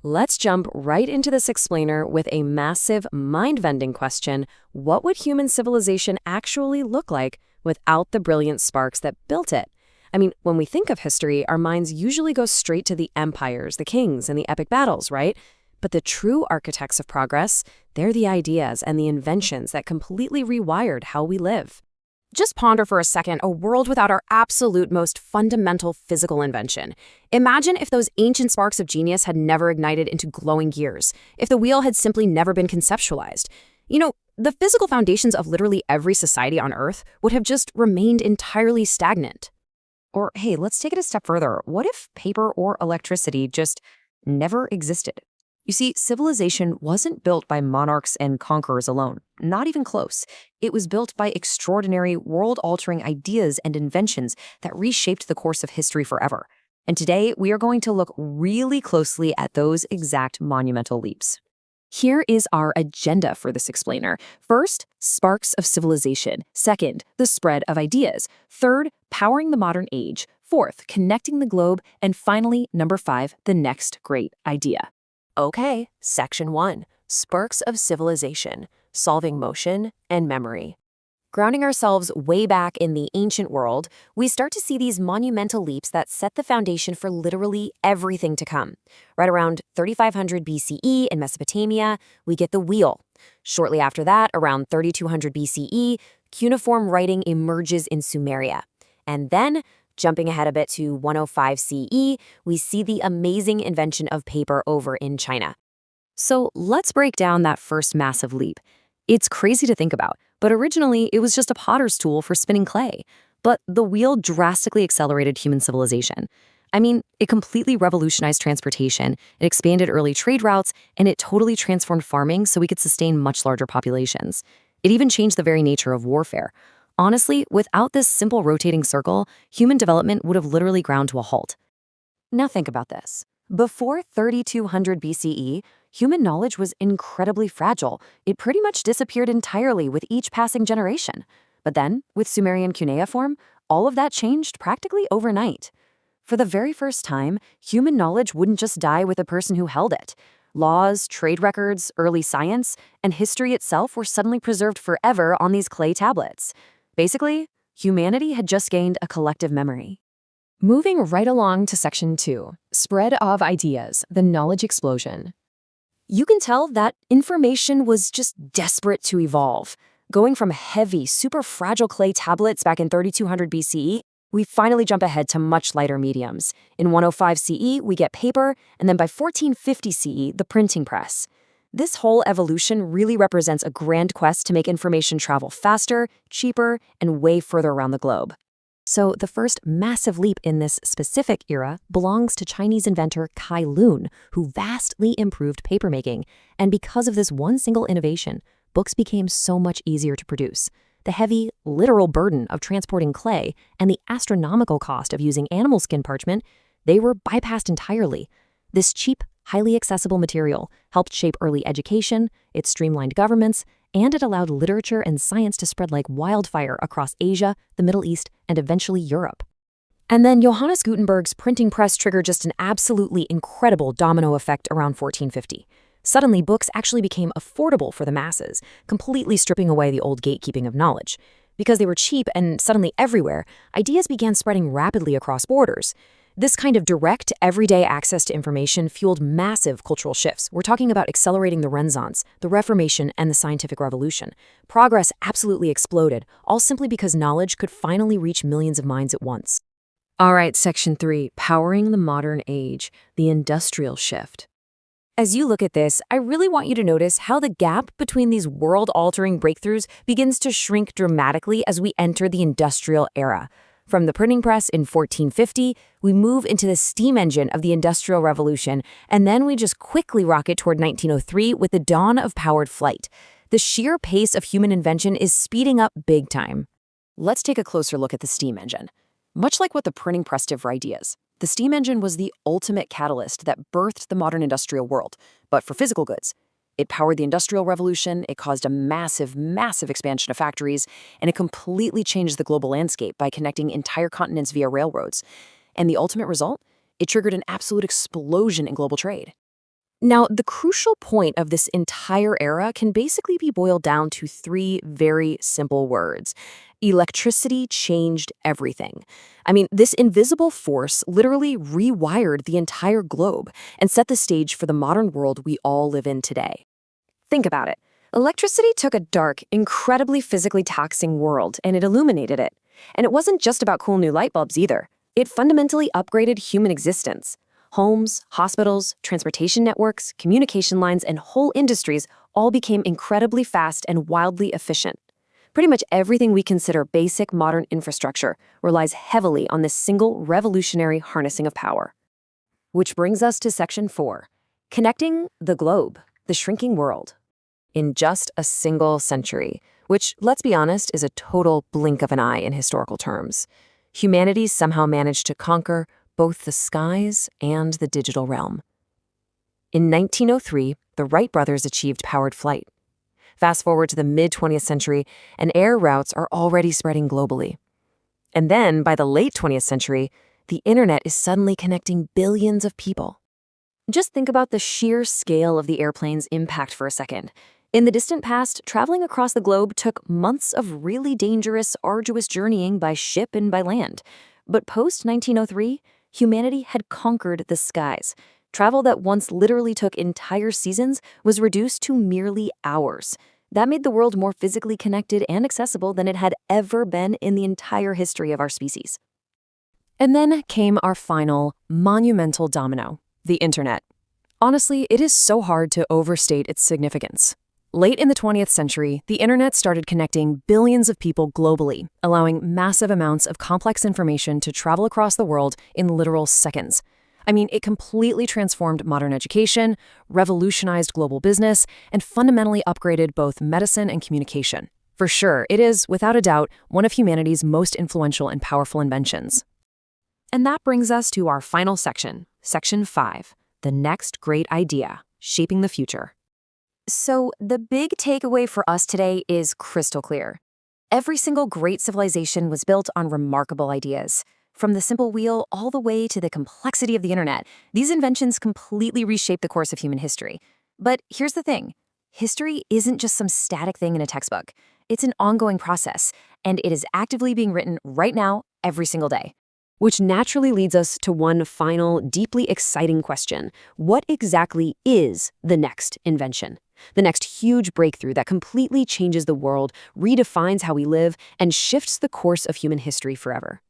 Let's jump right into this explainer with a massive, mind-bending question. What would human civilization actually look like without the brilliant sparks that built it? I mean, when we think of history, our minds usually go straight to the empires, the kings, and the epic battles, right? But the true architects of progress, they're the ideas and the inventions that completely rewired how we live. Just ponder for a second a world without our absolute most fundamental physical invention. Imagine if those ancient sparks of genius had never ignited into glowing gears, if the wheel had simply never been conceptualized. The physical foundations of literally every society on Earth would have just remained entirely stagnant. Or, hey, let's take it a step further. What if paper or electricity just never existed? You see, civilization wasn't built by monarchs and conquerors alone, not even close. It was built by extraordinary, world-altering ideas and inventions that reshaped the course of history forever. And today, we are going to look really closely at those exact monumental leaps. Here is our agenda for this explainer. First, sparks of civilization. Second, the spread of ideas. Third, powering the modern age. Fourth, connecting the globe. And finally, number 5, the next great idea. Okay, Section 1, Sparks of Civilization, Solving Motion and Memory. Grounding ourselves way back in the ancient world, we start to see these monumental leaps that set the foundation for literally everything to come. Right around 3500 BCE in Mesopotamia, we get the wheel. Shortly after that, around 3200 BCE, cuneiform writing emerges in Sumeria. And then, jumping ahead a bit to 105 CE, we see the amazing invention of paper over in China. So let's break down that first massive leap. It's crazy to think about, but originally it was just a potter's tool for spinning clay. But the wheel drastically accelerated human civilization. I mean, it completely revolutionized transportation, it expanded early trade routes, and it totally transformed farming so we could sustain much larger populations. It even changed the very nature of warfare. Honestly, without this simple rotating circle, human development would have literally ground to a halt. Now think about this. Before 3200 BCE, human knowledge was incredibly fragile. It pretty much disappeared entirely with each passing generation. But then, with Sumerian cuneiform, all of that changed practically overnight. For the very first time, human knowledge wouldn't just die with the person who held it. Laws, trade records, early science, and history itself were suddenly preserved forever on these clay tablets. Basically, humanity had just gained a collective memory. Moving right along to Section 2, Spread of Ideas, the Knowledge Explosion. You can tell that information was just desperate to evolve. Going from heavy, super fragile clay tablets back in 3200 BCE, we finally jump ahead to much lighter mediums. In 105 CE, we get paper, and then by 1450 CE, the printing press. This whole evolution really represents a grand quest to make information travel faster, cheaper, and way further around the globe. So the first massive leap in this specific era belongs to Chinese inventor Kai Lun, who vastly improved papermaking. And because of this one single innovation, books became so much easier to produce. The heavy, literal burden of transporting clay and the astronomical cost of using animal skin parchment, they were bypassed entirely. This cheap, highly accessible material helped shape early education, it streamlined governments, and it allowed literature and science to spread like wildfire across Asia, the Middle East, and eventually Europe. And then Johannes Gutenberg's printing press triggered just an absolutely incredible domino effect around 1450. Suddenly, books actually became affordable for the masses, completely stripping away the old gatekeeping of knowledge. Because they were cheap and suddenly everywhere, ideas began spreading rapidly across borders. This kind of direct, everyday access to information fueled massive cultural shifts. We're talking about accelerating the Renaissance, the Reformation, and the Scientific Revolution. Progress absolutely exploded, all simply because knowledge could finally reach millions of minds at once. All right, Section 3, Powering the Modern Age, the Industrial Shift. As you look at this, I really want you to notice how the gap between these world-altering breakthroughs begins to shrink dramatically as we enter the industrial era. From the printing press in 1450, we move into the steam engine of the Industrial Revolution, and then we just quickly rocket toward 1903 with the dawn of powered flight. The sheer pace of human invention is speeding up big time. Let's take a closer look at the steam engine. Much like what the printing press did for ideas, the steam engine was the ultimate catalyst that birthed the modern industrial world, but for physical goods. It powered the Industrial Revolution, it caused a massive, massive expansion of factories, and it completely changed the global landscape by connecting entire continents via railroads. And the ultimate result? It triggered an absolute explosion in global trade. Now, the crucial point of this entire era can basically be boiled down to three very simple words. Electricity changed everything. I mean, this invisible force literally rewired the entire globe and set the stage for the modern world we all live in today. Think about it. Electricity took a dark, incredibly physically taxing world and it illuminated it. And it wasn't just about cool new light bulbs either. It fundamentally upgraded human existence. Homes, hospitals, transportation networks, communication lines, and whole industries all became incredibly fast and wildly efficient. Pretty much everything we consider basic modern infrastructure relies heavily on this single revolutionary harnessing of power. Which brings us to Section 4, Connecting the Globe, the Shrinking World. In just a single century, which, let's be honest, is a total blink of an eye in historical terms, humanity somehow managed to conquer both the skies and the digital realm. In 1903, the Wright brothers achieved powered flight. Fast forward to the mid-20th century, and air routes are already spreading globally. And then, by the late 20th century, the internet is suddenly connecting billions of people. Just think about the sheer scale of the airplane's impact for a second. In the distant past, traveling across the globe took months of really dangerous, arduous journeying by ship and by land. But post-1903, humanity had conquered the skies. Travel that once literally took entire seasons was reduced to merely hours. That made the world more physically connected and accessible than it had ever been in the entire history of our species. And then came our final, monumental domino, the internet. Honestly, it is so hard to overstate its significance. Late in the 20th century, the internet started connecting billions of people globally, allowing massive amounts of complex information to travel across the world in literal seconds. I mean, it completely transformed modern education, revolutionized global business, and fundamentally upgraded both medicine and communication. For sure, it is, without a doubt, one of humanity's most influential and powerful inventions. And that brings us to our final section, Section 5, the next great idea, shaping the future. So, the big takeaway for us today is crystal clear. Every single great civilization was built on remarkable ideas. From the simple wheel all the way to the complexity of the internet, these inventions completely reshaped the course of human history. But here's the thing. History isn't just some static thing in a textbook. It's an ongoing process, and it is actively being written right now, every single day. Which naturally leads us to one final, deeply exciting question. What exactly is the next invention? The next huge breakthrough that completely changes the world, redefines how we live, and shifts the course of human history forever.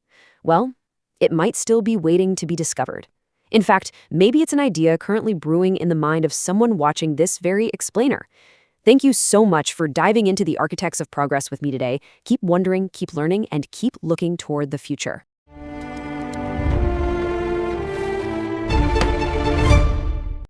Well, it might still be waiting to be discovered. In fact, maybe it's an idea currently brewing in the mind of someone watching this very explainer. Thank you so much for diving into the architects of progress with me today. Keep wondering, keep learning, and keep looking toward the future.